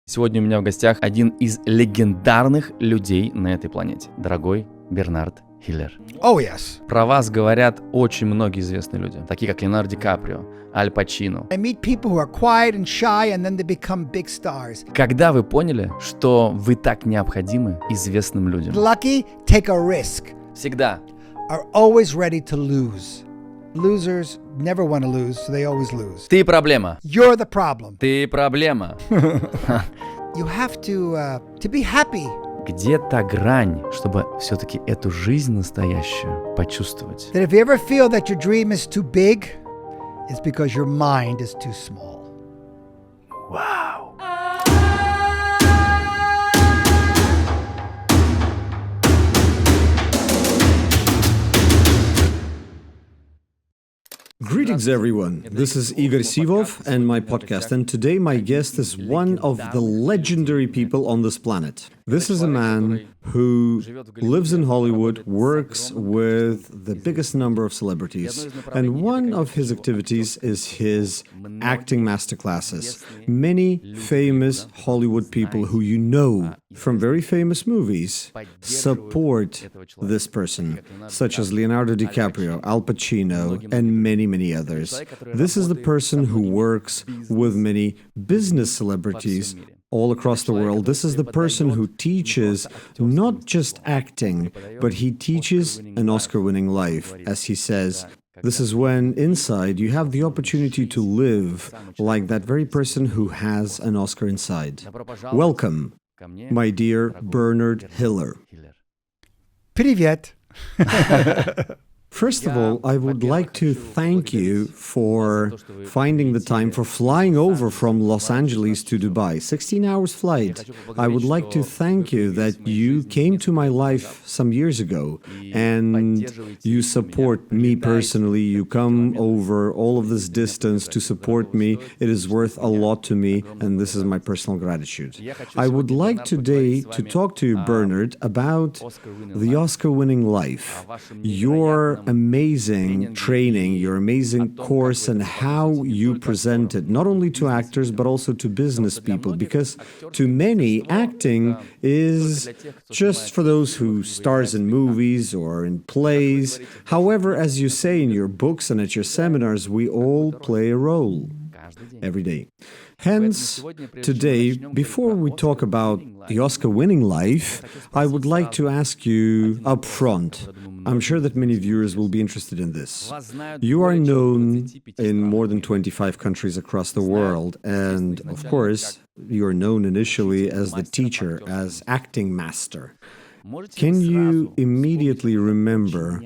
Сегодня у меня в гостях один из легендарных людей на этой планете. Дорогой Бернард Хиллер. Oh, yes. Про вас говорят очень многие известные люди, такие как Леонардо Ди Каприо, Аль Пачино. I meet people who are quiet and shy, and then they become big stars. Когда вы поняли, что вы так необходимы известным людям? Lucky, take a risk. Всегда. Are always ready to lose. Losers never want to lose, so they always lose. Ты проблема. You're the problem. Ты проблема. You have to be happy. Где та грань, чтобы все-таки эту жизнь настоящую почувствовать? That if you ever feel that your dream is too big, it's because your mind is too small. Вау! Greetings, everyone. This is Igor Sivov and my podcast. And today, my guest is one of the legendary people on this planet. This is a man who lives in Hollywood, works with the biggest number of celebrities, and one of his activities is his acting masterclasses. Many famous Hollywood people who you know from very famous movies support this person, such as Leonardo DiCaprio, Al Pacino, and many others. This is the person who works with many business celebrities all across the world. This is the person who teaches not just acting, but he teaches an Oscar-winning life, as he says. This is when inside you have the opportunity to live like that very person who has an Oscar inside. Welcome, my dear Bernard Hiller. Привет. First of all, I would like to thank you for finding the time for flying over from Los Angeles to Dubai. 16 hours flight. I would like to thank you that you came to my life some years ago and you support me personally. You come over all of this distance to support me. It is worth a lot to me, and this is my personal gratitude. I would like today to talk to you, Bernard, about the Oscar-winning life. Your amazing training, your amazing course, and how you present it, not only to actors, but also to business people, because to many, acting is just for those who stars in movies or in plays. However, as you say in your books and at your seminars, we all play a role every day. Hence, today, before we talk about the Oscar-winning life, I would like to ask you up front. I'm sure that many viewers will be interested in this. You are known in more than 25 countries across the world, and of course, you are known initially as the teacher, as acting master. Can you immediately remember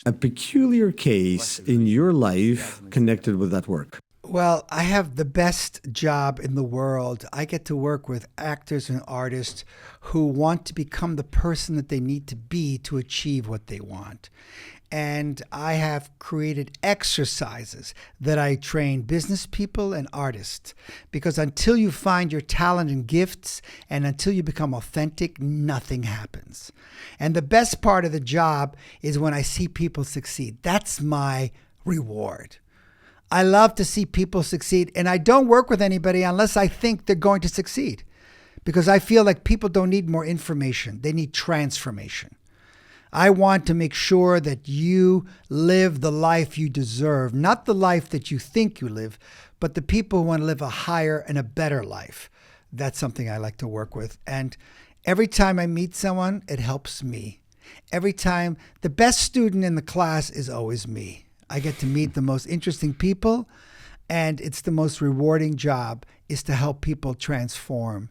a peculiar case in your life connected with that work? Well, I have the best job in the world. I get to work with actors and artists who want to become the person that they need to be to achieve what they want. And I have created exercises that I train business people and artists. Because until you find your talent and gifts, and until you become authentic, nothing happens. And the best part of the job is when I see people succeed. That's my reward. I love to see people succeed, and I don't work with anybody unless I think they're going to succeed, because I feel like people don't need more information. They need transformation. I want to make sure that you live the life you deserve, not the life that you think you live, but the people who want to live a higher and a better life. That's something I like to work with. And every time I meet someone, it helps me. Every time, the best student in the class is always me. I get to meet the most interesting people, and it's the most rewarding job is to help people transform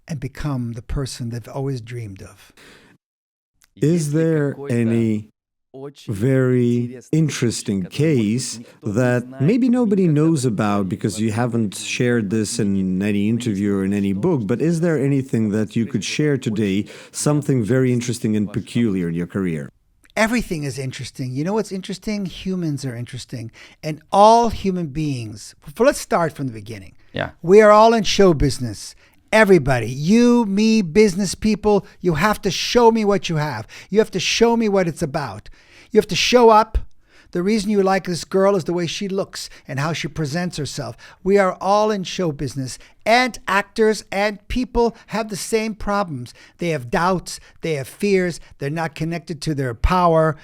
and become the person they've always dreamed of. Is there any very interesting case that maybe nobody knows about because you haven't shared this in any interview or in any book, but is there anything that you could share today, something very interesting and peculiar in your career? Everything is interesting. You know what's interesting? Humans are interesting. And all human beings, let's start from the beginning. Yeah. We are all in show business. Everybody, you, me, business people, you have to show me what you have. You have to show me what it's about. You have to show up. The reason you like this girl is the way she looks and how she presents herself. We are all in show business, and actors and people have the same problems. They have doubts, they have fears, they're not connected to their power.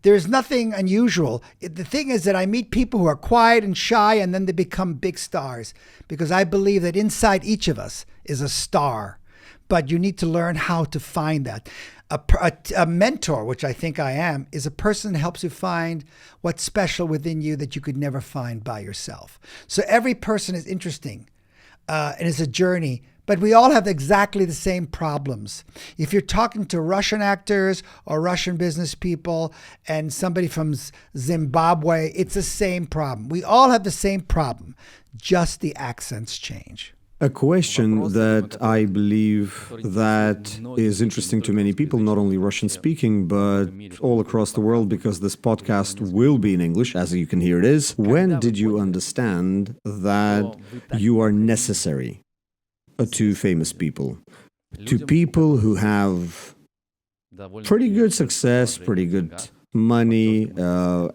There's nothing unusual. The thing is that I meet people who are quiet and shy, and then they become big stars, because I believe that inside each of us is a star. But you need to learn how to find that. A mentor, which I think I am, is a person that helps you find what's special within you that you could never find by yourself. So every person is interesting, and it's a journey, but we all have exactly the same problems. If you're talking to Russian actors or Russian business people and somebody from Zimbabwe, it's the same problem. We all have the same problem, just the accents change. A question that I believe that is interesting to many people, not only Russian speaking, but all across the world, because this podcast will be in English, as you can hear it is. When did you understand that you are necessary to famous people? To people who have pretty good success, pretty good money,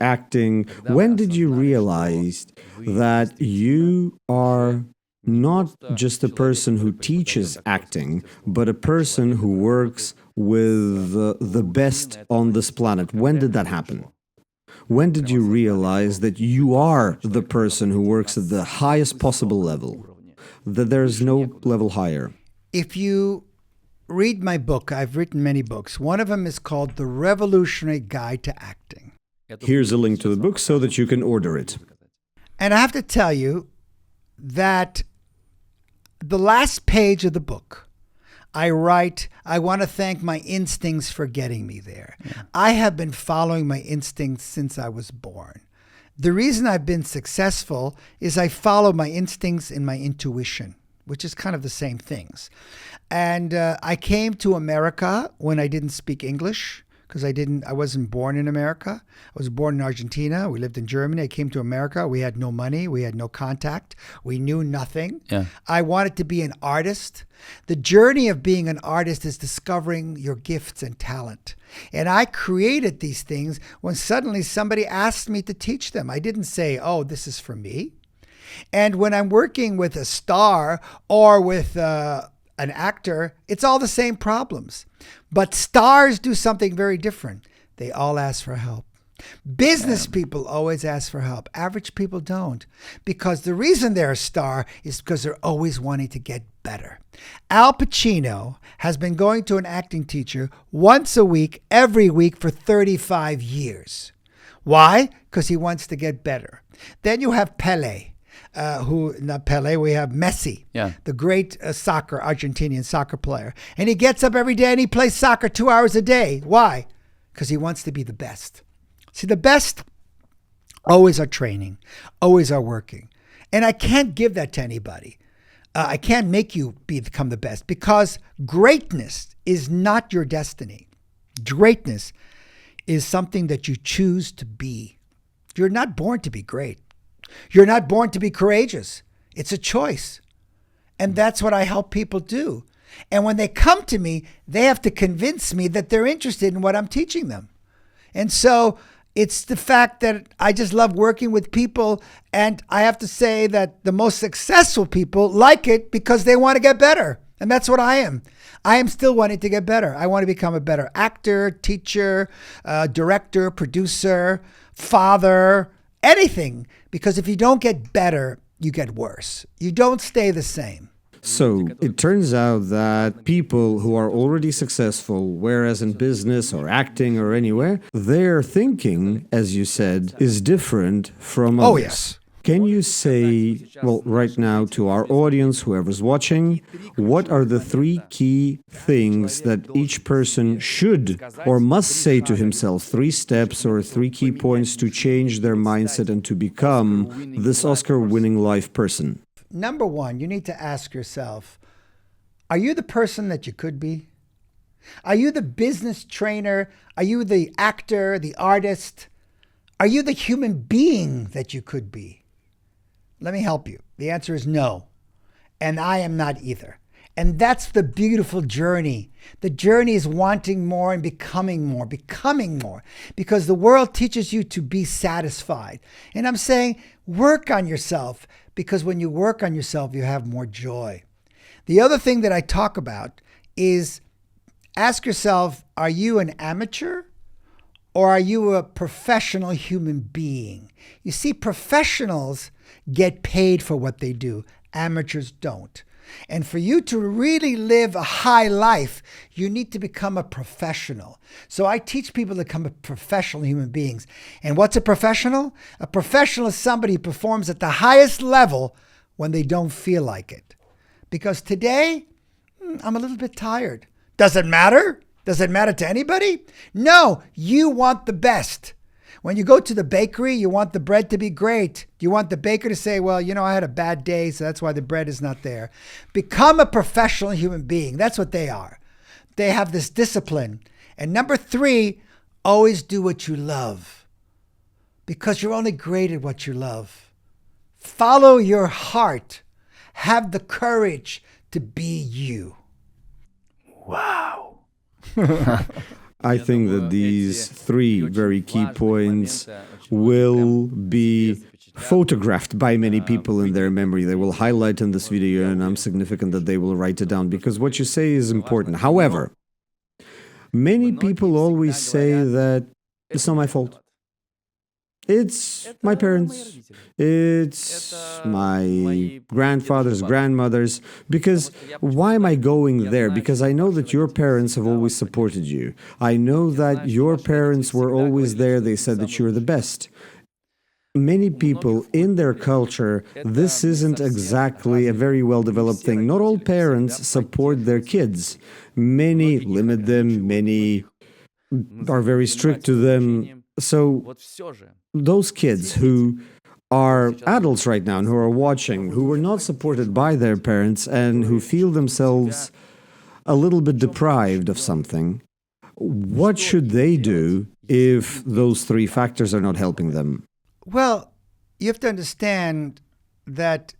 acting. When did you realize that you are not just a person who teaches acting, but a person who works with the best on this planet? When did that happen? When did you realize that you are the person who works at the highest possible level, that there's no level higher? If you read my book, I've written many books. One of them is called The Revolutionary Guide to Acting. Here's a link to the book so that you can order it. And I have to tell you that the last page of the book, I write, I want to thank my instincts for getting me there. Yeah. I have been following my instincts since I was born. The reason I've been successful is I follow my instincts and my intuition, which is kind of the same things. And I came to America when I didn't speak English, because I wasn't born in America. I was born in Argentina. We lived in Germany. I came to America. We had no money. We had no contact. We knew nothing. Yeah. I wanted to be an artist. The journey of being an artist is discovering your gifts and talent. And I created these things when suddenly somebody asked me to teach them. I didn't say, oh, this is for me. And when I'm working with a star or with an actor, it's all the same problems. But stars do something very different. They all ask for help. Business people always ask for help. Average people don't. Because the reason they're a star is because they're always wanting to get better. Al Pacino has been going to an acting teacher once a week, every week for 35 years. Why? Because he wants to get better. Then you have Pele. We have Messi, the great Argentinian soccer player. And he gets up every day and he plays soccer 2 hours a day. Why? Because he wants to be the best. See, the best always are training, always are working. And I can't give that to anybody. I can't make you become the best, because greatness is not your destiny. Greatness is something that you choose to be. You're not born to be great. You're not born to be courageous. It's a choice. And that's what I help people do. And when they come to me, they have to convince me that they're interested in what I'm teaching them. And so it's the fact that I just love working with people. And I have to say that the most successful people like it because they want to get better. And that's what I am. I am still wanting to get better. I want to become a better actor, teacher, director, producer, father, anything. Because if you don't get better, you get worse. You don't stay the same. So it turns out that people who are already successful, whereas in business or acting or anywhere, their thinking, as you said, is different from others. Oh, yes. Can you say, well, right now to our audience, whoever's watching, what are the 3 key things that each person should or must say to himself, 3 steps or 3 key points to change their mindset and to become this Oscar-winning life person? Number 1, you need to ask yourself, are you the person that you could be? Are you the business trainer? Are you the actor, the artist? Are you the human being that you could be? Let me help you. The answer is no. And I am not either. And that's the beautiful journey. The journey is wanting more and becoming more, because the world teaches you to be satisfied. And I'm saying, work on yourself, because when you work on yourself, you have more joy. The other thing that I talk about is ask yourself, are you an amateur or are you a professional human being? You see, professionals get paid for what they do. Amateurs don't. And for you to really live a high life, you need to become a professional. So I teach people to become professional human beings. And what's a professional? A professional is somebody who performs at the highest level when they don't feel like it. Because today, I'm a little bit tired. Does it matter? Does it matter to anybody? No, you want the best. When you go to the bakery, you want the bread to be great. You want the baker to say, well, I had a bad day, so that's why the bread is not there. Become a professional human being. That's what they are. They have this discipline. And number 3, always do what you love, because you're only great at what you love. Follow your heart. Have the courage to be you. Wow. I think that these 3 very key points will be photographed by many people in their memory. They will highlight in this video, and I'm significant that they will write it down, because what you say is important. However, many people always say that it's not my fault. It's my parents, it's my grandfathers, grandmothers, because why am I going there? Because I know that your parents have always supported you. I know that your parents were always there. They said that you're the best. Many people in their culture, this isn't exactly a very well-developed thing. Not all parents support their kids. Many limit them, many are very strict to them. So those kids who are adults right now and who are watching, who were not supported by their parents and who feel themselves a little bit deprived of something, what should they do if those 3 factors are not helping them? Well, you have to understand that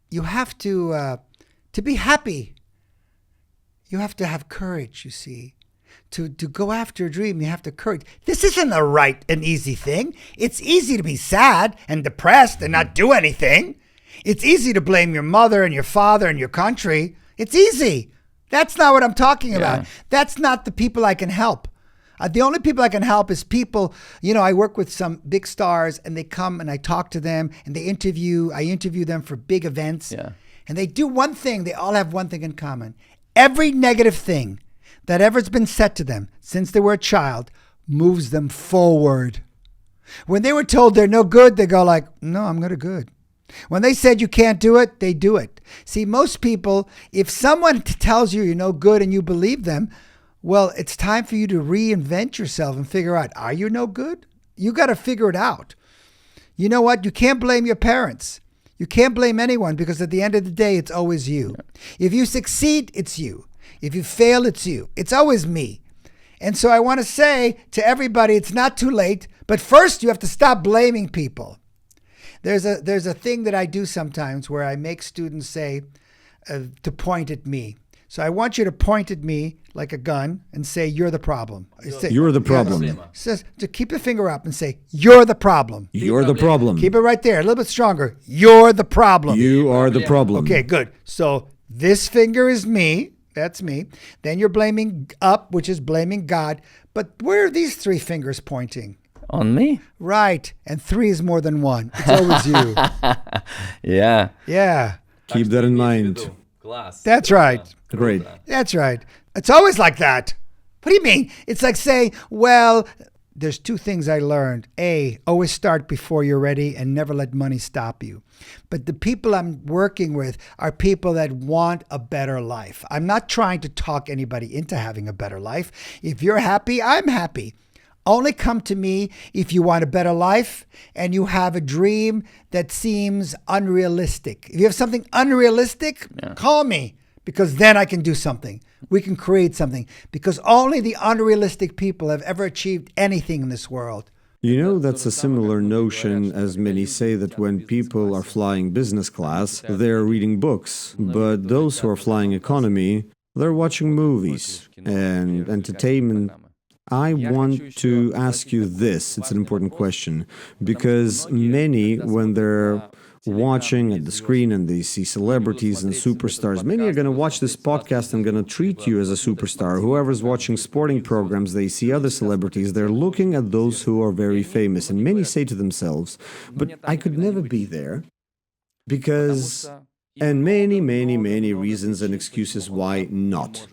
you have to be happy. You have to have courage, you see. To go after a dream, you have to courage. This isn't a right and easy thing. It's easy to be sad and depressed and not do anything. It's easy to blame your mother and your father and your country. It's easy. That's not what I'm talking about. That's not the people I can help. The only people I can help is people, I work with some big stars, and they come and I talk to them and I interview them for big events. Yeah. And they do one thing. They all have one thing in common. Every negative thing that ever's been said to them since they were a child moves them forward. When they were told they're no good, they go like, no, I'm good. When they said you can't do it, they do it. See, most people, if someone tells you you're no good and you believe them, well, it's time for you to reinvent yourself and figure out, are you no good? You got to figure it out. You know what? You can't blame your parents. You can't blame anyone, because at the end of the day, it's always you. If you succeed, it's you. If you fail, it's you. It's always me. And so I want to say to everybody, it's not too late, but first you have to stop blaming people. There's a thing that I do sometimes where I make students say to point at me. So I want you to point at me like a gun and say, you're the problem. You're the problem. Says to keep the finger up and say, you're the problem. You're the problem. Keep it right there, a little bit stronger. You're the problem. You are the problem. Okay, good. So this finger is me. That's me. Then you're blaming up, which is blaming God. But where are these 3 fingers pointing? On me? Right. And 3 is more than 1. It's always you. Yeah. Yeah. Keep that in mind. That's right. Great. That's right. It's always like that. What do you mean? It's like saying, well, there's 2 things I learned. A, always start before you're ready and never let money stop you. But the people I'm working with are people that want a better life. I'm not trying to talk anybody into having a better life. If you're happy, I'm happy. Only come to me if you want a better life and you have a dream that seems unrealistic. If you have something unrealistic, call me, because then I can do something. We can create something, because only the unrealistic people have ever achieved anything in this world. You know, that's a similar notion as many say that when people are flying business class, they're reading books. But those who are flying economy, they're watching movies and entertainment. I want to ask you this. It's an important question because many, when they're watching at the screen and they see celebrities and superstars, many are going to watch this podcast and going to treat you as a superstar. Whoever's watching sporting programs, they see other celebrities, they're looking at those who are very famous. And many say to themselves, but I could never be there because, and many reasons and excuses why not.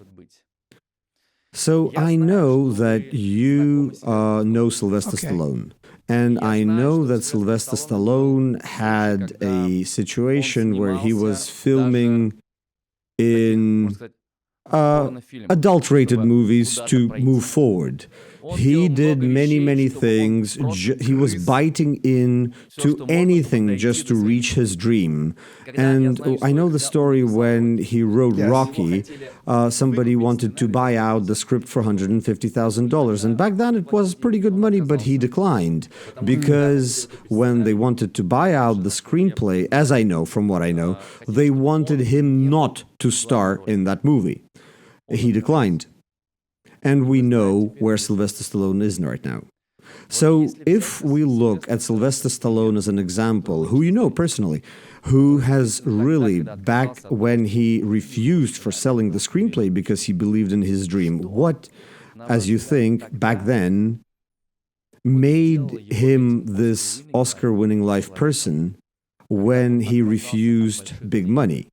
So I know that you know Sylvester Stallone. And I know that Sylvester Stallone had a situation where he was filming in adult-rated movies to move forward. He did many things. He was biting in to anything just to reach his dream. And I know the story when he wrote Rocky, somebody wanted to buy out the script for $150,000. And back then it was pretty good money, but he declined because when they wanted to buy out the screenplay, as I know from what I know, they wanted him not to star in that movie. He declined. And we know where Sylvester Stallone is right now. So if we look at Sylvester Stallone as an example, who you know personally, who has really, back when he refused for selling the screenplay because he believed in his dream, what, as you think, back then, made him this Oscar-winning life person when he refused big money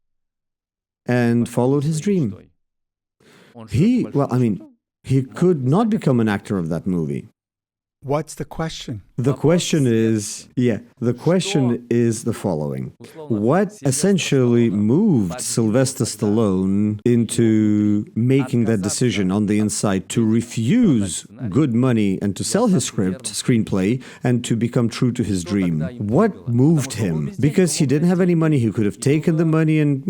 and followed his dream? He could not become an actor of that movie. What's the question? The question is the following. What essentially moved Sylvester Stallone into making that decision on the inside to refuse good money and to sell his screenplay, and to become true to his dream? What moved him? Because he didn't have any money, he could have taken the money and,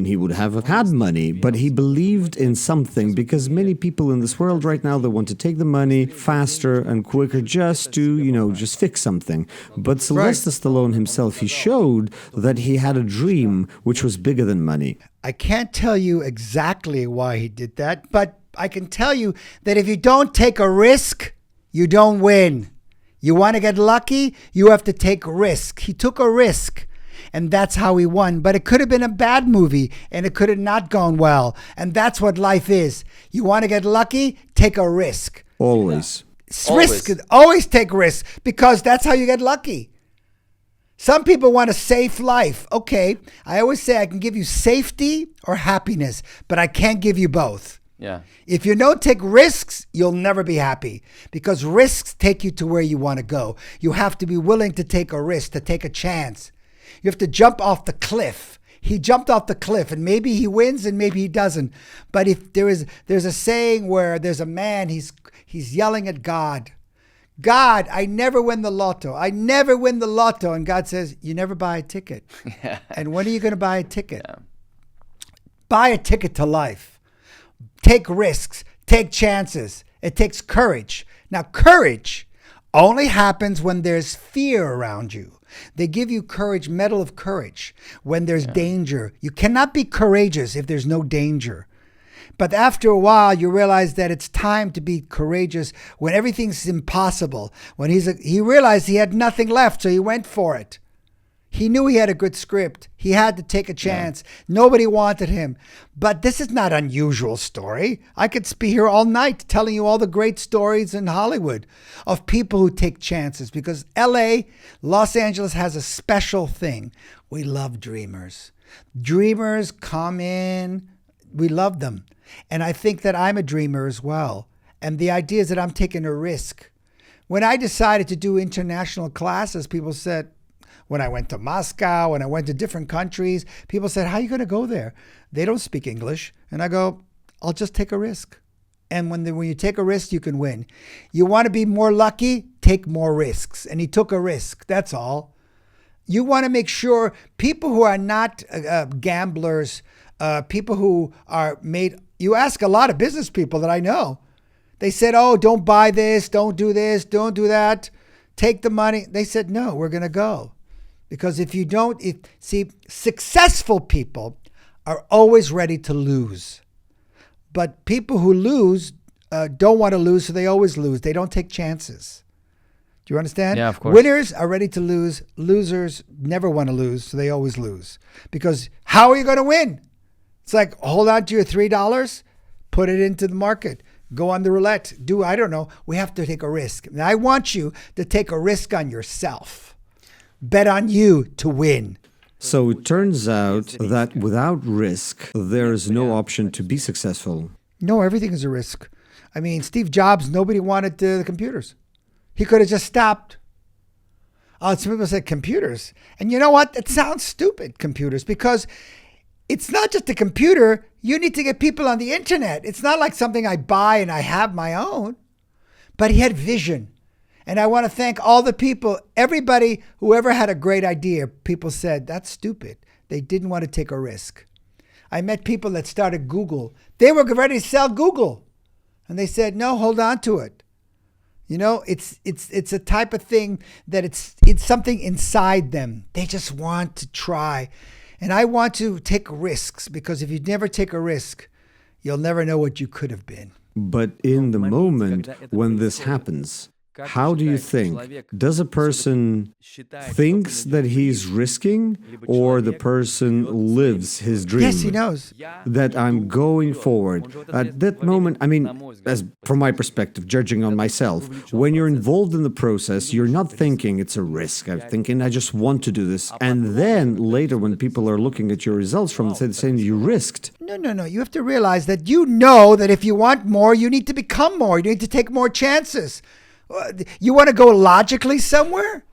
he would have had money, but he believed in something, because many people in this world right now, they want to take the money faster and quicker just to, just fix something. But Sylvester Stallone himself, he showed that he had a dream which was bigger than money. I can't tell you exactly why he did that, but I can tell you that if you don't take a risk, you don't win. You want to get lucky, you have to take a risk. He took a risk, and that's how he won. But it could have been a bad movie, and it could have not gone well. And that's what life is. You want to get lucky, take a risk. Always. Always take risks, because that's how you get lucky. Some people want a safe life. Okay, I always say I can give you safety or happiness, but I can't give you both. Yeah. If you don't take risks, you'll never be happy, because risks take you to where you want to go. You have to be willing to take a risk, to take a chance. You have to jump off the cliff. He jumped off the cliff, and maybe he wins and maybe he doesn't. But if there's a saying where there's a man, he's yelling at God, God, I never win the lotto. I never win the lotto. And God says, you never buy a ticket. And when are you going to buy a ticket? Yeah. Buy a ticket to life. Take risks. Take chances. It takes courage. Now, courage only happens when there's fear around you. They give you courage, Medal of Courage, when there's danger. You cannot be courageous if there's no danger. But after a while, you realize that it's time to be courageous when everything's impossible. When he realized he had nothing left, so he went for it. He knew he had a good script. He had to take a chance. Yeah. Nobody wanted him. But this is not an unusual story. I could be here all night telling you all the great stories in Hollywood of people who take chances, because LA, Los Angeles, has a special thing. We love dreamers. Dreamers come in. We love them. And I think that I'm a dreamer as well. And the idea is that I'm taking a risk. When I decided to do international classes, people said, when I went to Moscow, when I went to different countries, people said, how are you going to go there? They don't speak English. And I go, I'll just take a risk. And when you take a risk, you can win. You want to be more lucky? Take more risks. And he took a risk. That's all. You want to make sure people who are not gamblers, people who are made, you ask a lot of business people that I know. They said, oh, don't buy this, don't do that. take the money. They said, no, we're going to go. Because if you don't, see, successful people are always ready to lose. But people who lose don't want to lose, so they always lose. They don't take chances. Do you understand? Yeah, of course. Winners are ready to lose. Losers never want to lose, so they always lose. Because how are you going to win? It's like, hold on to your $3, put it into the market, go on the roulette, I don't know. We have to take a risk. And I want you to take a risk on yourself. Bet on you to win. So it turns out that without risk, there is no option to be successful. No, everything is a risk. I mean, Steve Jobs, nobody wanted the computers. He could have just stopped. Some people said computers. And you know what? It sounds stupid, computers, because it's not just a computer. You need to get people on the internet. It's not like something I buy and I have my own. But he had vision. And I want to thank all the people, everybody, whoever had a great idea. People said, that's stupid. They didn't want to take a risk. I met people that started Google. They were ready to sell Google. And they said, no, hold on to it. You know, it's a type of thing that it's something inside them. They just want to try. And I want to take risks, because if you never take a risk, you'll never know what you could have been. But in the moment when this happens, how do you think? Does a person thinks that he's risking, or the person lives his dream? Yes, he knows. That I'm going forward. At that moment, I mean, as from my perspective, judging on myself, when you're involved in the process, you're not thinking it's a risk. I'm thinking, I just want to do this. And then later, when people are looking at your results from the saying you risked. No. You have to realize that you know that if you want more, you need to become more. You need to take more chances. You want to go logically somewhere?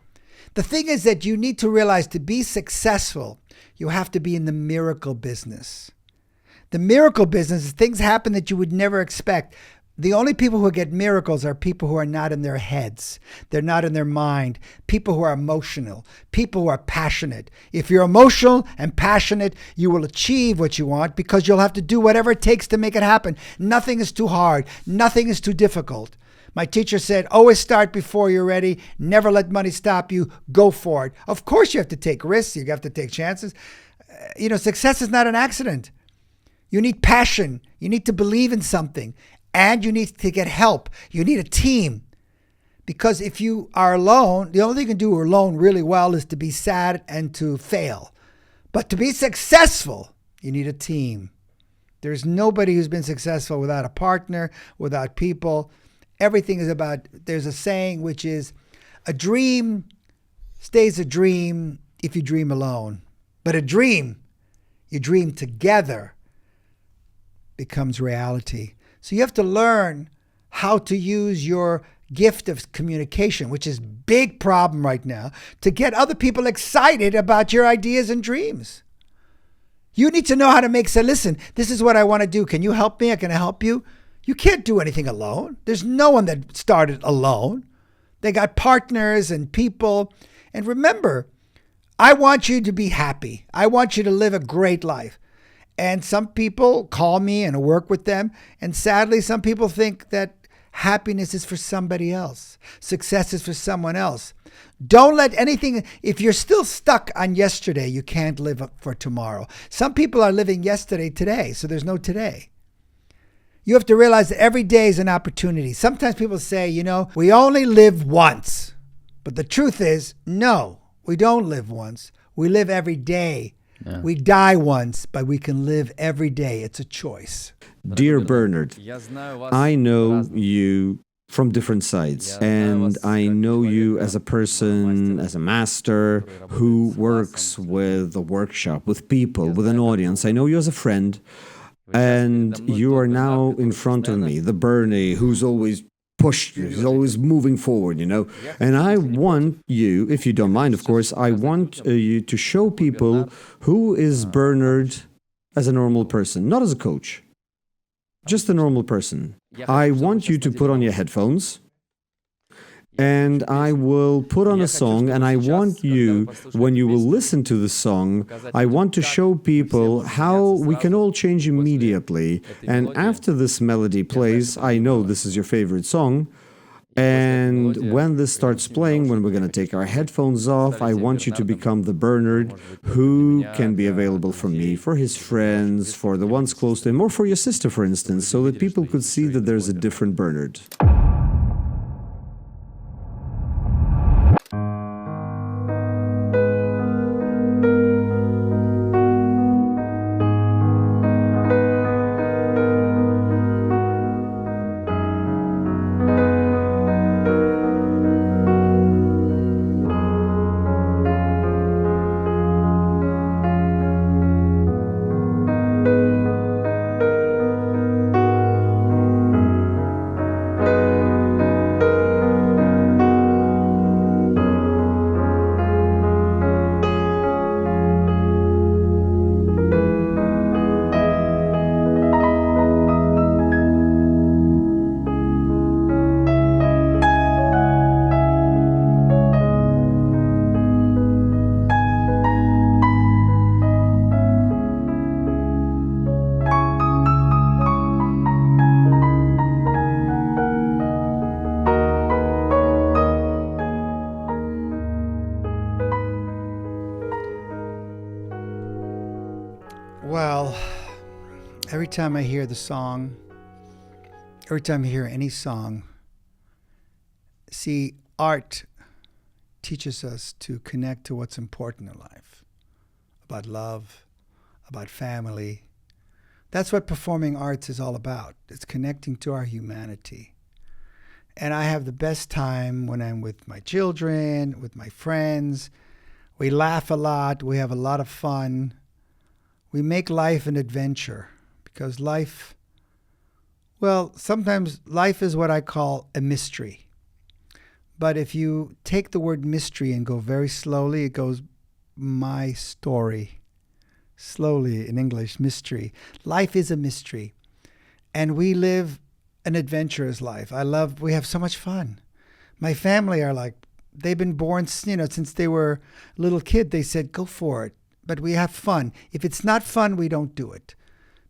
The thing is that you need to realize to be successful, you have to be in the miracle business. The miracle business is things happen that you would never expect. The only people who get miracles are people who are not in their heads. They're not in their mind. People who are emotional. People who are passionate. If you're emotional and passionate, you will achieve what you want, because you'll have to do whatever it takes to make it happen. Nothing is too hard. Nothing is too difficult. My teacher said, always start before you're ready. Never let money stop you. Go for it. Of course, you have to take risks. You have to take chances. Success is not an accident. You need passion. You need to believe in something. And you need to get help. You need a team. Because if you are alone, the only thing you can do alone really well is to be sad and to fail. But to be successful, you need a team. There's nobody who's been successful without a partner, without people. Everything is about, there's a saying which is, a dream stays a dream if you dream alone. But a dream, you dream together, becomes reality. So you have to learn how to use your gift of communication, which is a big problem right now, to get other people excited about your ideas and dreams. You need to know how to say, listen, this is what I want to do. Can you help me? Can I help you? You can't do anything alone. There's no one that started alone. They got partners and people. And remember, I want you to be happy. I want you to live a great life. And some people call me and I work with them. And sadly, some people think that happiness is for somebody else. Success is for someone else. Don't let anything, if you're still stuck on yesterday, you can't live for tomorrow. Some people are living yesterday today, so there's no today. You have to realize that every day is an opportunity. Sometimes people say, we only live once. But the truth is, no, we don't live once. We live every day. Yeah. We die once, but we can live every day. It's a choice. Dear Bernard, I know you from different sides, and I know you as a person, as a master who works with a workshop, with people, with an audience. I know you as a friend. And you are now in front of me, the Bernie who's always pushed, who's always moving forward, And I want you, if you don't mind, of course, I want you to show people who is Bernard as a normal person, not as a coach, just a normal person. I want you to put on your headphones. And I will put on a song, and I want you, when you will listen to the song, I want to show people how we can all change immediately. And after this melody plays, I know this is your favorite song, And when this starts playing, when we're going to take our headphones off, I want you to become the Bernard who can be available for me, for his friends, for the ones close to him, or for your sister, for instance, so that people could see that there's a different Bernard. Well, every time I hear the song, every time I hear any song, see, art teaches us to connect to what's important in life, about love, about family. That's what performing arts is all about. It's connecting to our humanity. And I have the best time when I'm with my children, with my friends. We laugh a lot. We have a lot of fun. We make life an adventure because life, well, sometimes life is what I call a mystery. But if you take the word mystery and go very slowly, it goes my story. Slowly in English, mystery. Life is a mystery. And we live an adventurous life. We have so much fun. My family are like, they've been born, since they were a little kid. They said, go for it. But we have fun. If it's not fun, we don't do it.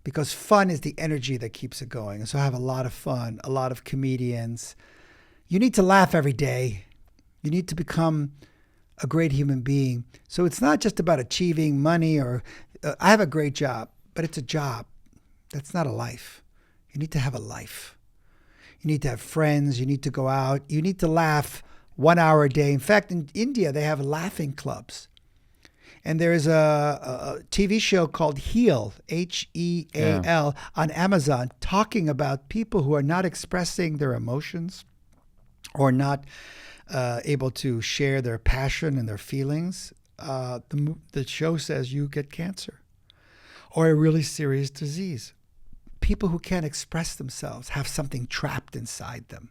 Because fun is the energy that keeps it going. And so I have a lot of fun, a lot of comedians. You need to laugh every day. You need to become a great human being. So it's not just about achieving money or I have a great job, but it's a job. That's not a life. You need to have a life. You need to have friends. You need to go out. You need to laugh 1 hour a day. In fact, in India, they have laughing clubs. And there's a TV show called Heal, Heal, on Amazon, talking about people who are not expressing their emotions or not able to share their passion and their feelings. The show says you get cancer or a really serious disease. People who can't express themselves have something trapped inside them.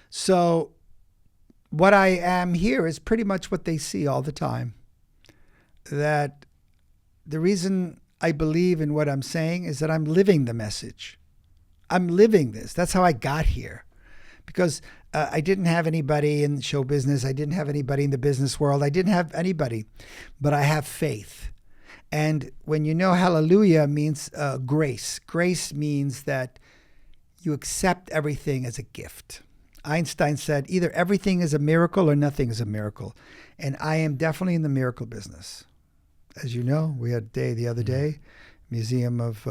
So what I am here is pretty much what they see all the time. That the reason I believe in what I'm saying is that I'm living the message. I'm living this. That's how I got here. Because I didn't have anybody in show business. I didn't have anybody in the business world. I didn't have anybody. But I have faith. And when you know hallelujah means grace. Grace means that you accept everything as a gift. Einstein said either everything is a miracle or nothing is a miracle. And I am definitely in the miracle business. As you know, we had a day the other day, Museum of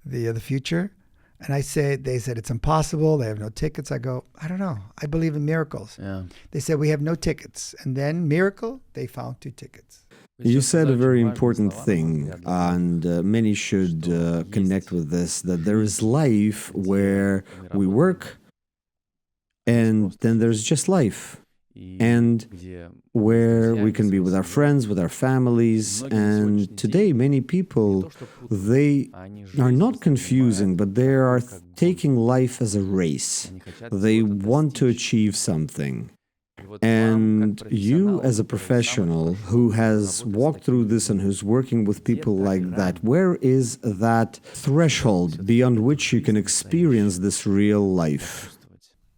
the Future. And they said it's impossible. They have no tickets. I go, I don't know. I believe in miracles. Yeah. They said we have no tickets. And then miracle, they found 2 tickets. You said a very important thing, and many should connect with this, that there is life where we work, and then there's just life. And where we can be with our friends, with our families. And today, many people, they are not confusing, but they are taking life as a race. They want to achieve something. And you, as a professional who has walked through this and who's working with people like that, where is that threshold beyond which you can experience this real life?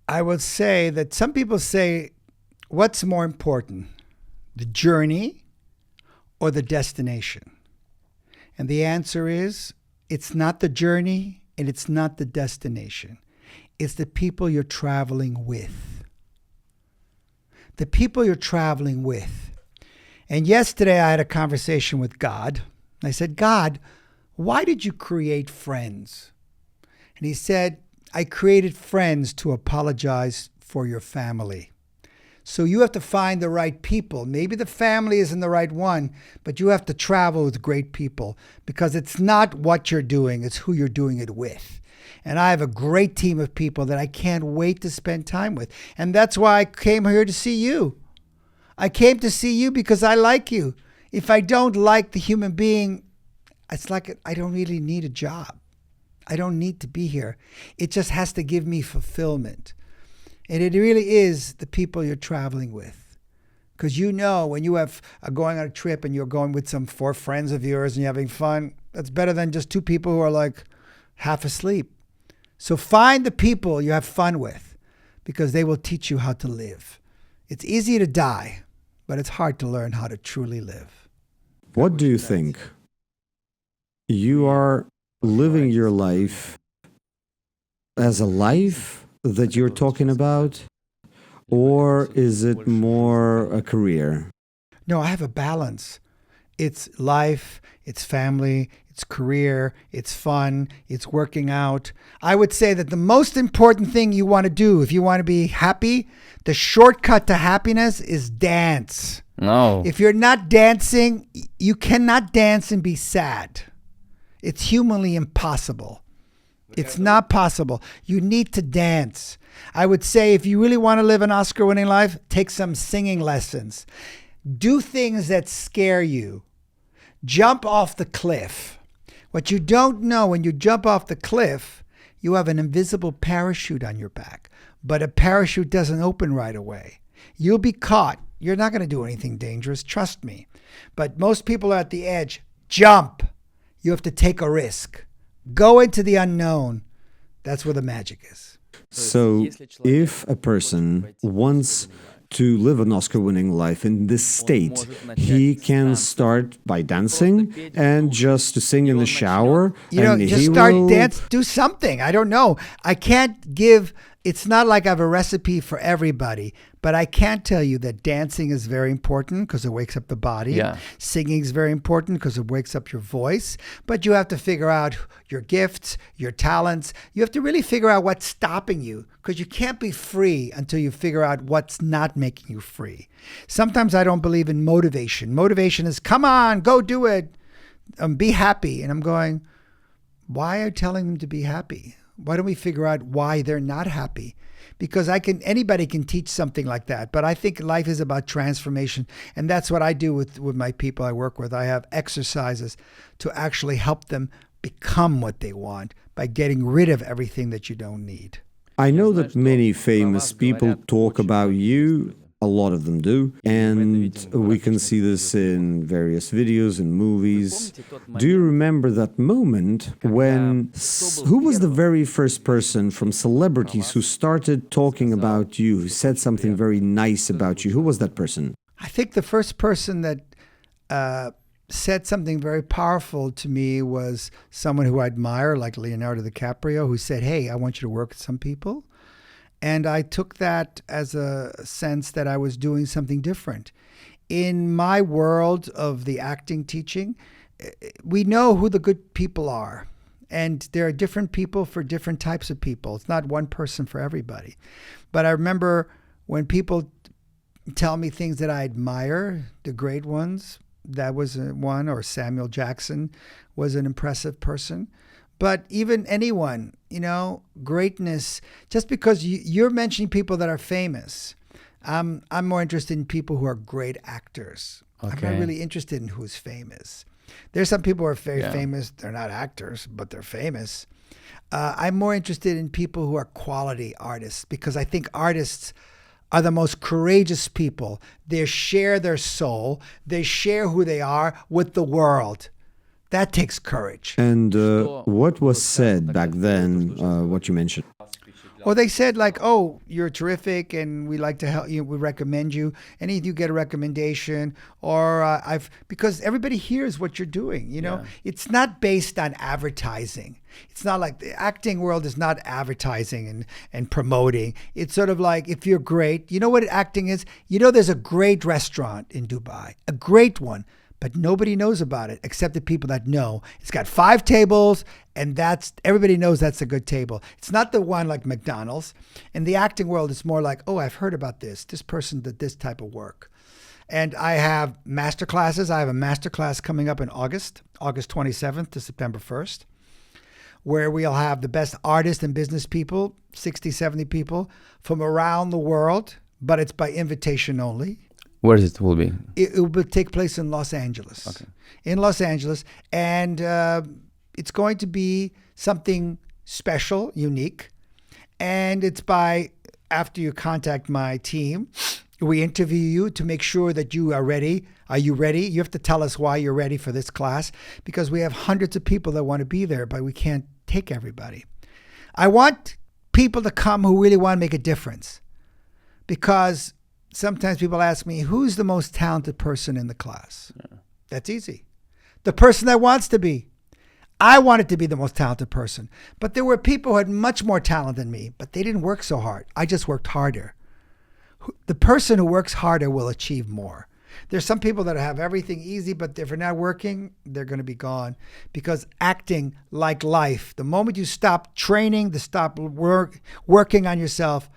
I would say that some people say, what's more important, the journey or the destination? And the answer is, it's not the journey and it's not the destination. It's the people you're traveling with. The people you're traveling with. And yesterday I had a conversation with God. I said, God, why did you create friends? And he said, I created friends to apologize for your family. So you have to find the right people. Maybe the family isn't the right one, but you have to travel with great people because it's not what you're doing, it's who you're doing it with. And I have a great team of people that I can't wait to spend time with. And that's why I came here to see you. I came to see you because I like you. If I don't like the human being, it's like I don't really need a job. I don't need to be here. It just has to give me fulfillment. And it really is the people you're traveling with. Because you know when you are going on a trip and you're going with some 4 friends of yours and you're having fun, that's better than just 2 people who are like half asleep. So find the people you have fun with because they will teach you how to live. It's easy to die, but it's hard to learn how to truly live. What do you think? You are living your life as a life that you're talking about, or is it more a career? No, I have a balance. It's life, it's family, it's career, it's fun, it's working out. I would say that the most important thing you want to do if you want to be happy, the shortcut to happiness is dance. No. If you're not dancing, you cannot dance and be sad. It's humanly impossible. It's not possible. You need to dance. I would say if you really want to live an Oscar-winning life, take some singing lessons. Do things that scare you. Jump off the cliff. What you don't know when you jump off the cliff, you have an invisible parachute on your back. But a parachute doesn't open right away. You'll be caught. You're not going to do anything dangerous, trust me. But most people are at the edge. Jump. You have to take a risk. Go into the unknown. That's where the magic is. So, if a person wants to live an Oscar-winning life in this state, he can start by dancing and just to sing in the shower. And just start dance, do something. I don't know. I can't give, it's not like I have a recipe for everybody, but I can tell you that dancing is very important because it wakes up the body. Yeah. Singing is very important because it wakes up your voice. But you have to figure out your gifts, your talents. You have to really figure out what's stopping you because you can't be free until you figure out what's not making you free. Sometimes I don't believe in motivation. Motivation is, come on, go do it. Be happy. And I'm going, why are you telling them to be happy? Why don't we figure out why they're not happy? Because anybody can teach something like that. But I think life is about transformation. And that's what I do with my people I work with. I have exercises to actually help them become what they want by getting rid of everything that you don't need. I know that many famous people talk about you. A lot of them do. And we can see this in various videos and movies. Do you remember that moment when... Who was the very first person from celebrities who started talking about you, who said something very nice about you? Who was that person? I think the first person that said something very powerful to me was someone who I admire, like Leonardo DiCaprio, who said, hey, I want you to work with some people. And I took that as a sense that I was doing something different. In my world of the acting teaching, we know who the good people are. And there are different people for different types of people. It's not one person for everybody. But I remember when people tell me things that I admire, the great ones, that was one, or Samuel Jackson was an impressive person. But even anyone, greatness, just because you're mentioning people that are famous, I'm more interested in people who are great actors. Okay. I'm not really interested in who's famous. There's some people who are very famous. They're not actors, but they're famous. I'm more interested in people who are quality artists because I think artists are the most courageous people. They share their soul. They share who they are with the world. That takes courage. And what was said back then, what you mentioned? Or they said like, "Oh, you're terrific, and we like to help you. We recommend you. Any of you get a recommendation?" Or because everybody hears what you're doing. It's not based on advertising. It's not like the acting world is not advertising and promoting. It's sort of like, if you're great, you know what acting is? There's a great restaurant in Dubai, a great one, but nobody knows about it except the people that know. It's got 5 tables, and everybody knows that's a good table. It's not the one like McDonald's. In the acting world, it's more like, oh, I've heard about this. This person did this type of work. And I have master classes. I have a master class coming up in August 27th to September 1st, where we'll have the best artists and business people, 60, 70 people from around the world, but it's by invitation only. Where it will be? It will take place in Los Angeles. Okay. In Los Angeles. And it's going to be something special, unique. And it's after you contact my team, we interview you to make sure that you are ready. Are you ready? You have to tell us why you're ready for this class, because we have hundreds of people that want to be there, but we can't take everybody. I want people to come who really want to make a difference, because sometimes people ask me, who's the most talented person in the class? Yeah. That's easy. The person that wants to be. I wanted to be the most talented person, but there were people who had much more talent than me, but they didn't work so hard. I just worked harder. The person who works harder will achieve more. There's some people that have everything easy, but if they're not working, they're going to be gone. Because acting, like life, the moment you stop training, to stop working on yourself,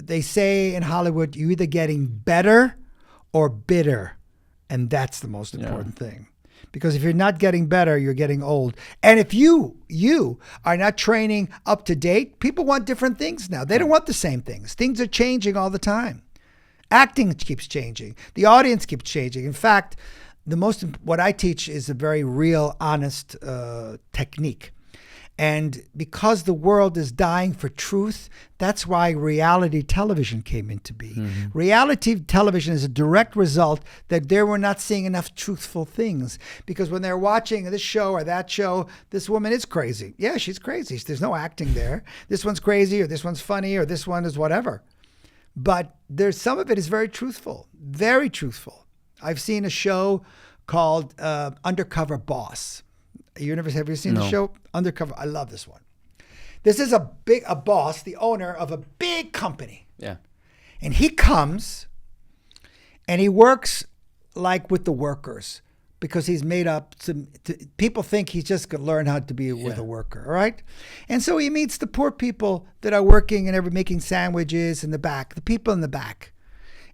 they say in Hollywood, you're either getting better or bitter. And that's the most important thing. Because if you're not getting better, you're getting old. And if you are not training up to date, people want different things now. They don't want the same things. Things are changing all the time. Acting keeps changing. The audience keeps changing. In fact, what I teach is a very real, honest technique. And because the world is dying for truth, that's why reality television came into being. Mm-hmm. Reality television is a direct result that they were not seeing enough truthful things. Because when they're watching this show or that show, this woman is crazy. Yeah, she's crazy. There's no acting there. This one's crazy, or this one's funny, or this one is whatever. But there's some of it is very truthful, very truthful. I've seen a show called Undercover Boss. Have you seen the show Undercover? I love this one. This is a boss, the owner of a big company. Yeah. And he comes and he works like with the workers, because he's made up people think he's just going to learn how to be with a worker, all right? And so he meets the poor people that are working and making sandwiches in the back, the people in the back.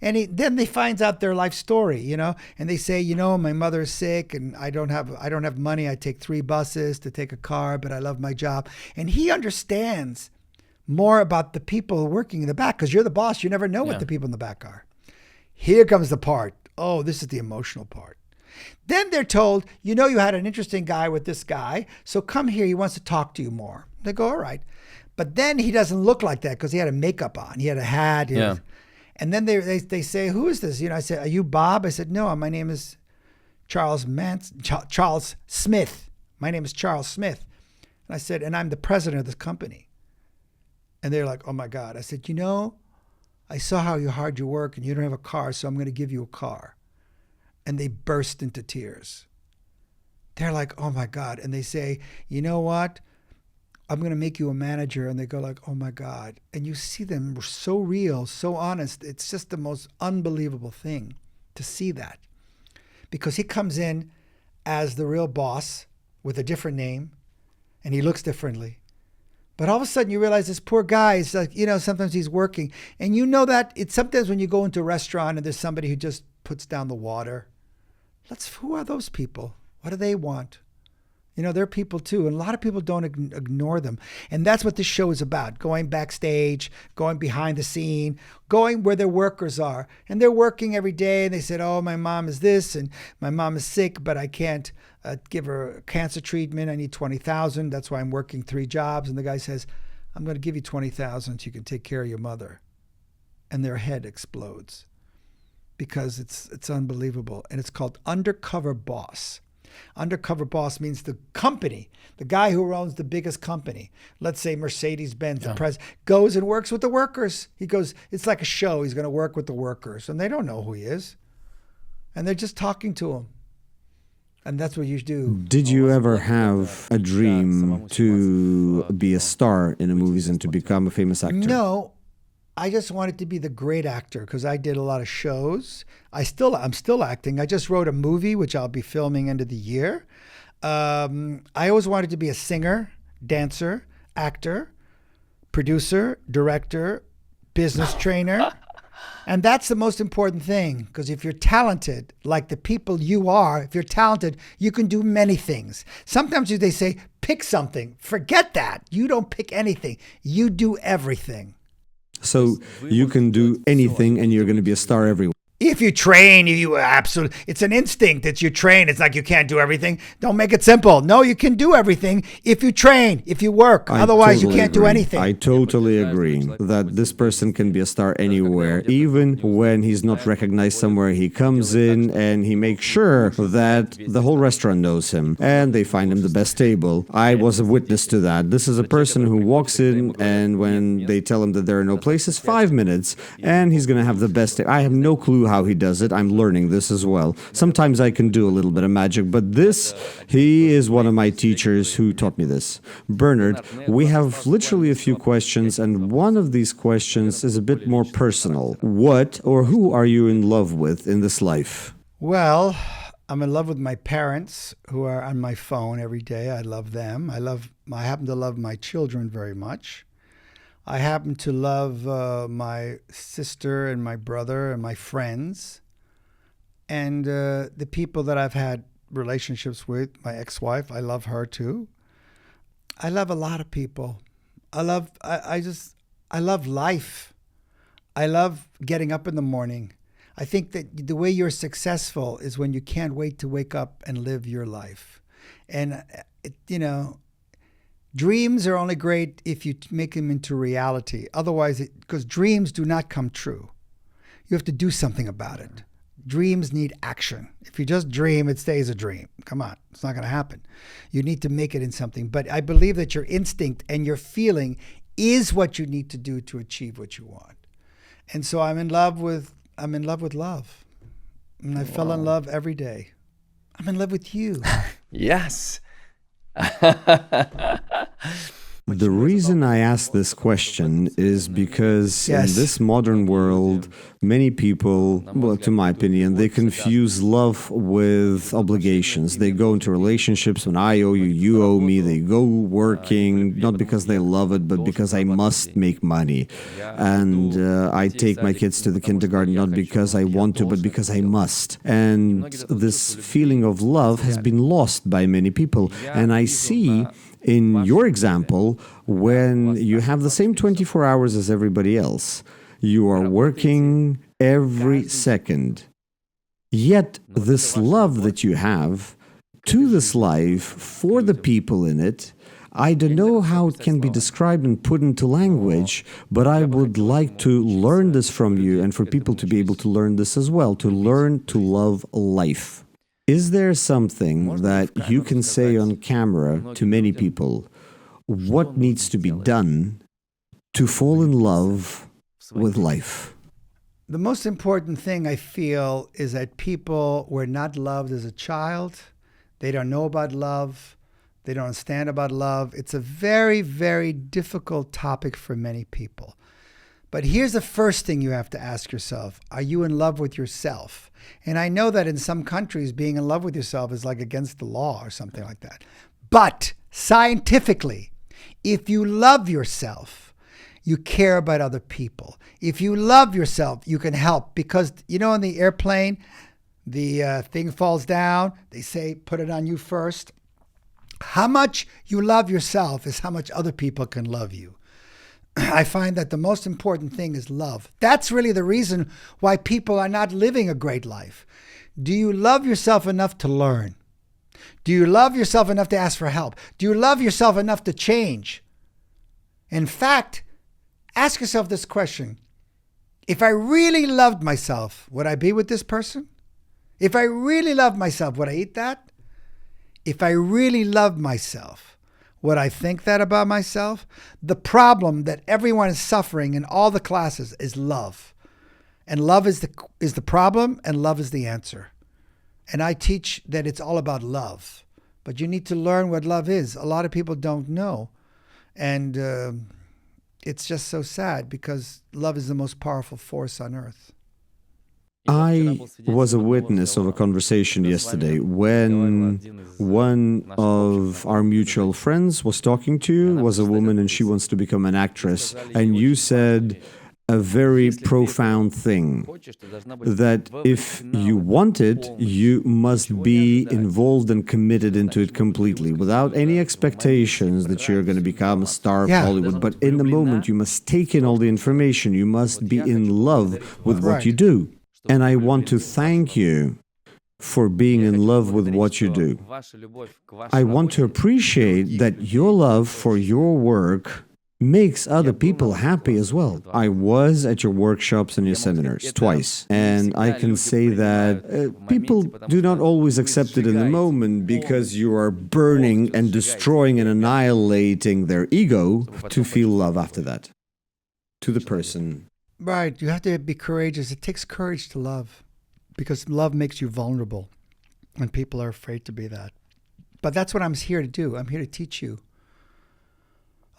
And then they finds out their life story, and they say, my mother's sick and I don't have money. I take 3 buses to take a car, but I love my job. And he understands more about the people working in the back, because you're the boss. You never know what the people in the back are. Here comes the part. Oh, this is the emotional part. Then they're told, you had an interesting guy with this guy, so come here. He wants to talk to you more. They go, all right. But then he doesn't look like that, because he had a makeup on. He had a hat. And then they say, who is this? I said, are you Bob? I said, no, my name is Charles Smith. My name is Charles Smith. And I said, and I'm the president of this company. And they're like, oh my God. I said, I saw how hard you work and you don't have a car, so I'm going to give you a car. And they burst into tears. They're like, oh my God. And they say, you know what? I'm going to make you a manager. And they go like, oh my God. And you see them so real, so honest. It's just the most unbelievable thing to see that. Because he comes in as the real boss with a different name, and he looks differently. But all of a sudden you realize this poor guy is like, sometimes he's working. And that it's sometimes when you go into a restaurant and there's somebody who just puts down the water. Who are those people? What do they want? They're people too. And a lot of people don't ignore them. And that's what this show is about. Going backstage, going behind the scene, going where their workers are. And they're working every day. And they said, oh, my mom is this and my mom is sick, but I can't give her cancer treatment. I need $20,000. That's why I'm working 3 jobs. And the guy says, I'm going to give you $20,000 so you can take care of your mother. And their head explodes, because it's unbelievable. And it's called Undercover Boss. Undercover boss means the company, the guy who owns the biggest company. Let's say Mercedes-Benz, the president, goes and works with the workers. He goes, it's like a show. He's going to work with the workers, and they don't know who he is. And they're just talking to him. And that's what you do. Did you ever have a dream to be a star in the movies and to become a famous actor? No. I just wanted to be the great actor because I did a lot of shows. I'm still acting. I just wrote a movie, which I'll be filming end of the year. I always wanted to be a singer, dancer, actor, producer, director, business trainer. And that's the most important thing, because if you're talented, like the people you are, if you're talented, you can do many things. Sometimes they say, pick something. Forget that. You don't pick anything. You do everything. So you can do anything and you're going to be a star everywhere. If you train, it's an instinct. It's you train. It's like you can't do everything. Don't make it simple. No, you can do everything if you train, if you work. Otherwise, you can't do anything. I totally agree that this person can be a star anywhere. Even when he's not recognized somewhere, he comes in and he makes sure that the whole restaurant knows him and they find him the best table. I was a witness to that. This is a person who walks in, and when they tell him that there are no places, 5 minutes, and he's going to have the best table. I have no clue how he does it. I'm learning this as well. Sometimes I can do a little bit of magic, but he is one of my teachers who taught me this. Bernard, we have literally a few questions, and one of these questions is a bit more personal. What or who are you in love with in this life? Well, I'm in love with my parents who are on my phone every day. I love them. I happen to love my children very much. I happen to love my sister and my brother and my friends and the people that I've had relationships with. My ex-wife, I love her too. I love a lot of people. I love life. I love getting up in the morning. I think that the way you're successful is when you can't wait to wake up and live your life. And, dreams are only great if you make them into reality. Otherwise, because dreams do not come true. You have to do something about it. Dreams need action. If you just dream, it stays a dream. Come on, it's not going to happen. You need to make it in something. But I believe that your instinct and your feeling is what you need to do to achieve what you want. And so I'm in love with love. And I fell in love every day. I'm in love with you. Yes. The reason I ask this question is because in this modern world, many people, well, to my opinion, they confuse love with obligations. They go into relationships when I owe you, you owe me. They go working, not because they love it, but because I must make money. And I take my kids to the kindergarten, not because I want to, but because I must. And this feeling of love has been lost by many people. And I see in your example, when you have the same 24 hours as everybody else, you are working every second. Yet this love that you have to this life, for the people in it, I don't know how it can be described and put into language, but I would like to learn this from you and for people to be able to learn this as well, to learn to love life. Is there something that you can say on camera to many people? What needs to be done to fall in love with life? The most important thing I feel is that people were not loved as a child. They don't know about love. They don't understand about love. It's a very, very difficult topic for many people. But here's the first thing you have to ask yourself. Are you in love with yourself? And I know that in some countries, being in love with yourself is like against the law or something like that. But scientifically, if you love yourself, you care about other people. If you love yourself, you can help. Because, in the airplane, the thing falls down. They say, put it on you first. How much you love yourself is how much other people can love you. I find that the most important thing is love. That's really the reason why people are not living a great life. Do you love yourself enough to learn? Do you love yourself enough to ask for help? Do you love yourself enough to change? In fact, ask yourself this question. If I really loved myself, would I be with this person? If I really loved myself, would I eat that? If I really love myself, would I think that about myself? The problem that everyone is suffering in all the classes is love. And love is the problem, and love is the answer. And I teach that it's all about love. But you need to learn what love is. A lot of people don't know. And it's just so sad because love is the most powerful force on earth. I was a witness of a conversation yesterday when one of our mutual friends was talking to you, was a woman, and she wants to become an actress. And you said a very profound thing, that if you want it, you must be involved and committed into it completely, without any expectations that you're going to become a star of Hollywood. But in the moment, you must take in all the information. You must be in love with what you do. And I want to thank you for being in love with what you do. I want to appreciate that your love for your work makes other people happy as well. I was at your workshops and your seminars twice, and I can say that people do not always accept it in the moment because you are burning and destroying and annihilating their ego to feel love after that to the person. Right. You have to be courageous. It takes courage to love because love makes you vulnerable and people are afraid to be that. But that's what I'm here to do. I'm here to teach you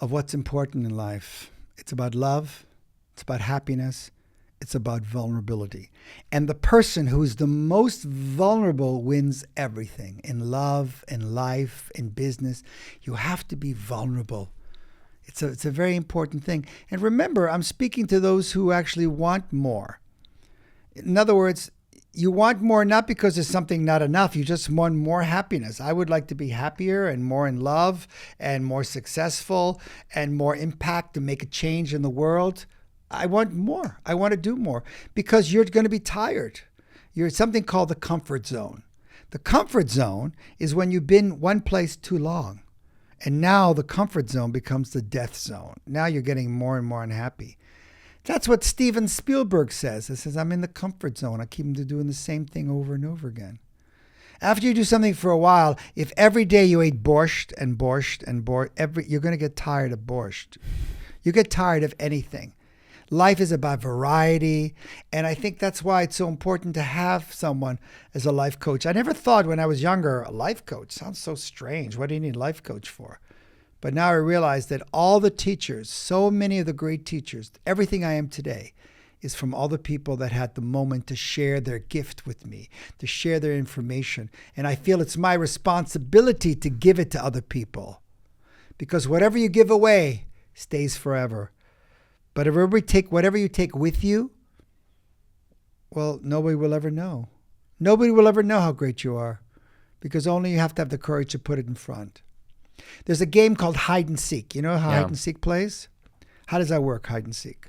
of what's important in life. It's about love. It's about happiness. It's about vulnerability. And the person who's the most vulnerable wins everything. In love, in life, in business, you have to be vulnerable. It's a very important thing. And remember, I'm speaking to those who actually want more. In other words, you want more not because there's something not enough. You just want more happiness. I would like to be happier and more in love and more successful and more impact to make a change in the world. I want more. I want to do more because you're going to be tired. You're something called the comfort zone. The comfort zone is when you've been one place too long. And now the comfort zone becomes the death zone. Now you're getting more and more unhappy. That's what Steven Spielberg says. He says, I'm in the comfort zone. I keep doing the same thing over and over again. After you do something for a while, if every day you ate borscht and borscht and borscht, you're going to get tired of borscht. You get tired of anything. Life is about variety, and I think that's why it's so important to have someone as a life coach. I never thought when I was younger, a life coach sounds so strange. What do you need a life coach for? But now I realize that all the teachers, so many of the great teachers, everything I am today is from all the people that had the moment to share their gift with me, to share their information. And I feel it's my responsibility to give it to other people because whatever you give away stays forever. But if whatever you take with you, well, nobody will ever know. Nobody will ever know how great you are because only you have to have the courage to put it in front. There's a game called hide and seek. You know how hide and seek plays? How does that work, hide and seek?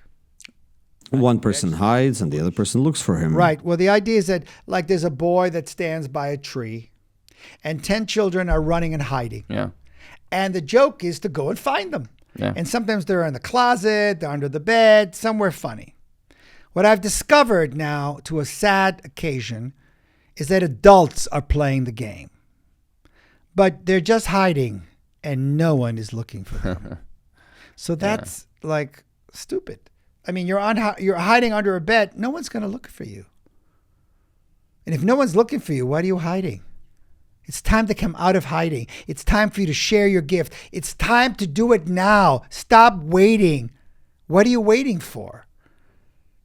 One person hides and the other person looks for him. Right. Well, the idea is that like there's a boy that stands by a tree and 10 children are running and hiding. Yeah. And the joke is to go and find them. Yeah. And sometimes they're in the closet, they're under the bed, somewhere funny. What I've discovered now, to a sad occasion, is that adults are playing the game. But they're just hiding, and no one is looking for them. So that's like stupid. I mean, you're hiding under a bed, no one's going to look for you. And if no one's looking for you, why are you hiding? It's time to come out of hiding. It's time for you to share your gift. It's time to do it now. Stop waiting. What are you waiting for?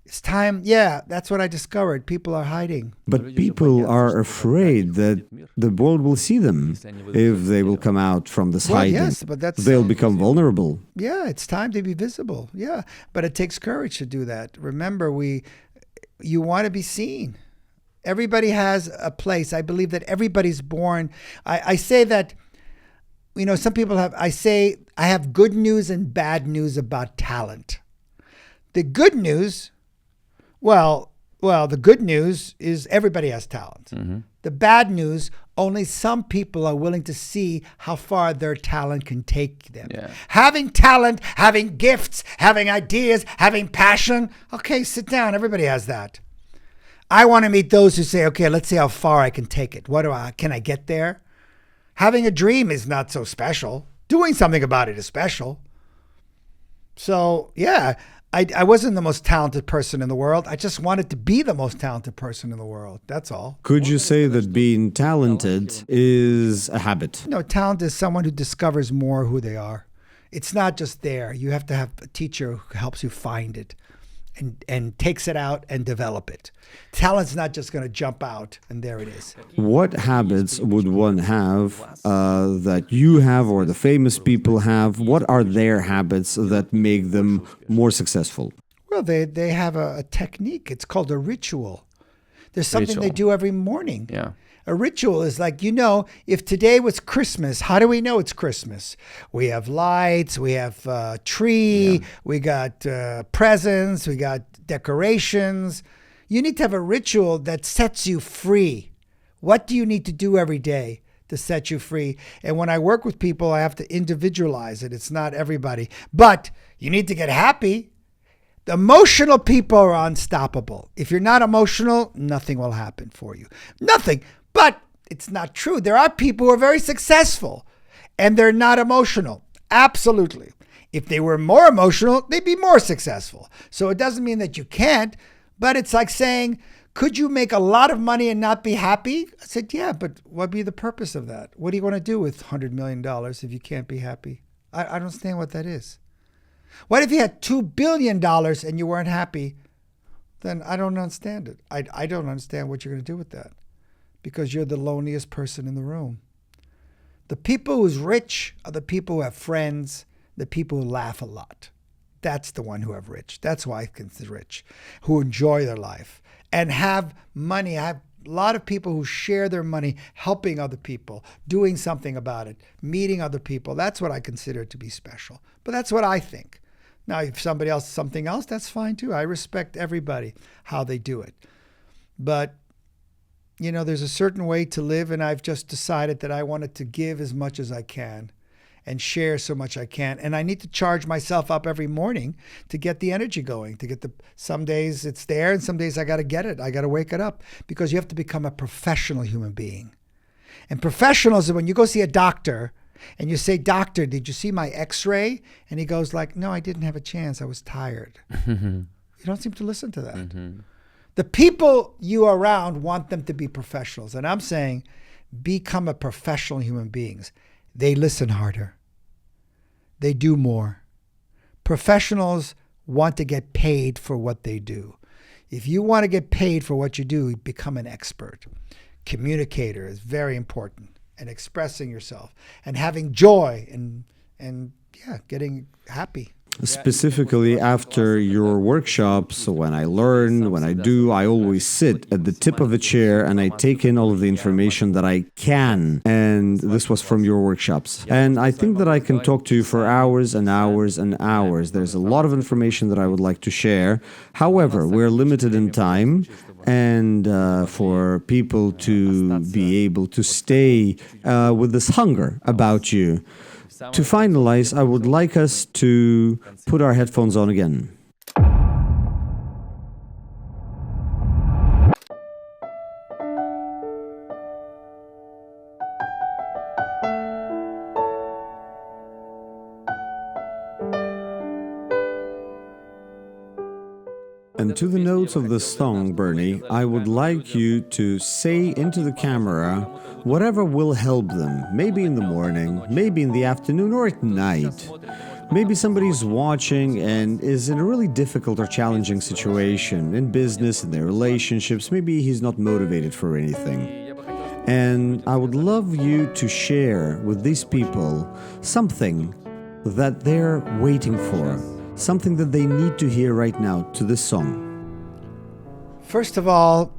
It's time. Yeah, that's what I discovered. People are hiding. But people are afraid that the world will see them if they will come out from this hiding. Yes, but they'll become vulnerable. Yeah, it's time to be visible. Yeah, but it takes courage to do that. Remember, you want to be seen. Everybody has a place. I believe that everybody's born. I say that, some people I have good news and bad news about talent. The good news, the good news is everybody has talent. Mm-hmm. The bad news, only some people are willing to see how far their talent can take them. Yeah. Having talent, having gifts, having ideas, having passion. Okay, sit down. Everybody has that. I want to meet those who say, okay, let's see how far I can take it. Can I get there? Having a dream is not so special. Doing something about it is special. So, yeah, I wasn't the most talented person in the world. I just wanted to be the most talented person in the world. That's all. Could you say that being talented is a habit? No, talent is someone who discovers more who they are. It's not just there. You have to have a teacher who helps you find it and takes it out and develop it. Talent's not just going to jump out and there it is. What habits would one have that you have or the famous people have? What are their habits that make them more successful? Well, they have a technique. It's called a ritual. There's something they do every morning. Yeah. A ritual is like, if today was Christmas, how do we know it's Christmas? We have lights, we have a tree, we got presents, we got decorations. You need to have a ritual that sets you free. What do you need to do every day to set you free? And when I work with people, I have to individualize it. It's not everybody. But you need to get happy. The emotional people are unstoppable. If you're not emotional, nothing will happen for you. Nothing. But it's not true. There are people who are very successful and they're not emotional. Absolutely. If they were more emotional, they'd be more successful. So it doesn't mean that you can't, but it's like saying, could you make a lot of money and not be happy? I said, yeah, but what would be the purpose of that? What do you want to do with $100 million if you can't be happy? I don't understand what that is. What if you had $2 billion and you weren't happy? Then I don't understand it. I don't understand what you're going to do with that. Because you're the loneliest person in the room. The people who's rich are the people who have friends, the people who laugh a lot. That's the one who have rich. That's why I consider rich, who enjoy their life and have money. I have a lot of people who share their money, helping other people, doing something about it, meeting other people. That's what I consider to be special. But that's what I think. Now, if somebody else something else, that's fine too. I respect everybody, how they do it. But there's a certain way to live, and I've just decided that I wanted to give as much as I can and share so much I can. And I need to charge myself up every morning to get the energy going, some days it's there and some days I got to get it. I got to wake it up because you have to become a professional human being. And professionals, when you go see a doctor and you say, doctor, did you see my x-ray? And he goes like, no, I didn't have a chance. I was tired. You don't seem to listen to that. Mm-hmm. The people you are around want them to be professionals. And I'm saying, become a professional human beings. They listen harder. They do more. Professionals want to get paid for what they do. If you want to get paid for what you do, become an expert. Communicator is very important. And expressing yourself. And having joy and getting happy. Specifically after your workshops, when I learn, when I do, I always sit at the tip of a chair and I take in all of the information that I can. And this was from your workshops. And I think that I can talk to you for hours and hours and hours. There's a lot of information that I would like to share. However, we're limited in time. And for people to be able to stay with this hunger about you. To finalize, I would like us to put our headphones on again. And to the notes of the song, Bernie, I would like you to say into the camera whatever will help them. Maybe in the morning, maybe in the afternoon, or at night. Maybe somebody's watching and is in a really difficult or challenging situation in business, in their relationships. Maybe he's not motivated for anything. And I would love you to share with these people something that they're waiting for. Something that they need to hear right now to this song. First of all,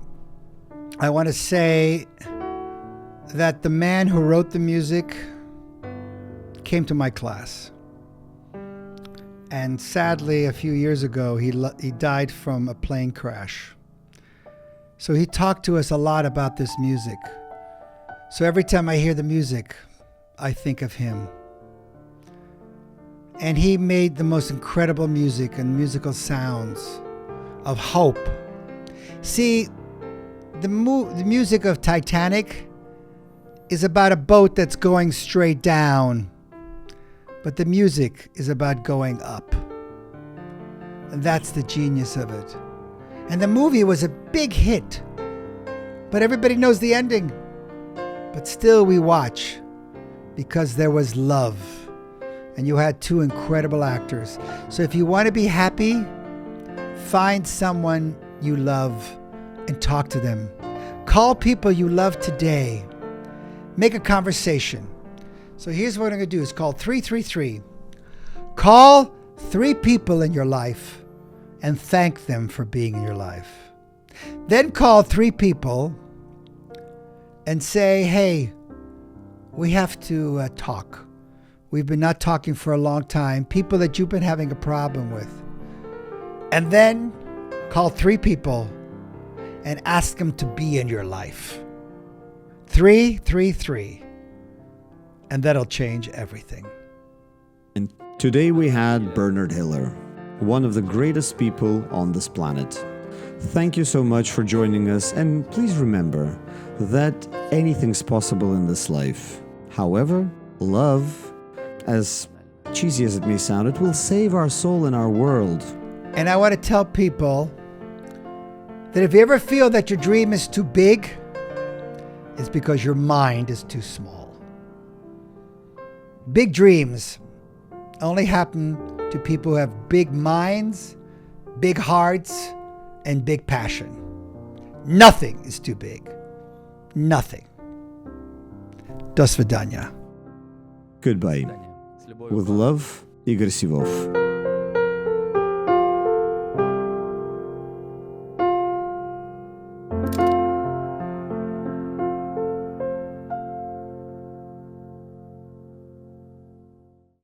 I want to say that the man who wrote the music came to my class. And sadly, a few years ago, he died from a plane crash. So he talked to us a lot about this music. So every time I hear the music, I think of him. And he made the most incredible music and musical sounds of hope. See, the music of Titanic is about a boat that's going straight down, but the music is about going up. And that's the genius of it. And the movie was a big hit, but everybody knows the ending. But still we watch because there was love. And you had two incredible actors. So if you want to be happy, find someone you love and talk to them. Call people you love today. Make a conversation. So here's what I'm going to do. It's called 333. Call 3 people in your life and thank them for being in your life. Then call 3 people and say, hey, we have to talk. We've been not talking for a long time. People that you've been having a problem with. And then call 3 people and ask them to be in your life. 333. And that'll change everything. And today we had Bernard Hiller, one of the greatest people on this planet. Thank you so much for joining us, and please remember that anything's possible in this life. However, love, as cheesy as it may sound, it will save our soul and our world. And I want to tell people that if you ever feel that your dream is too big, it's because your mind is too small. Big dreams only happen to people who have big minds, big hearts, and big passion. Nothing is too big. Nothing. До свидания. Goodbye. With love, Igor Sivov.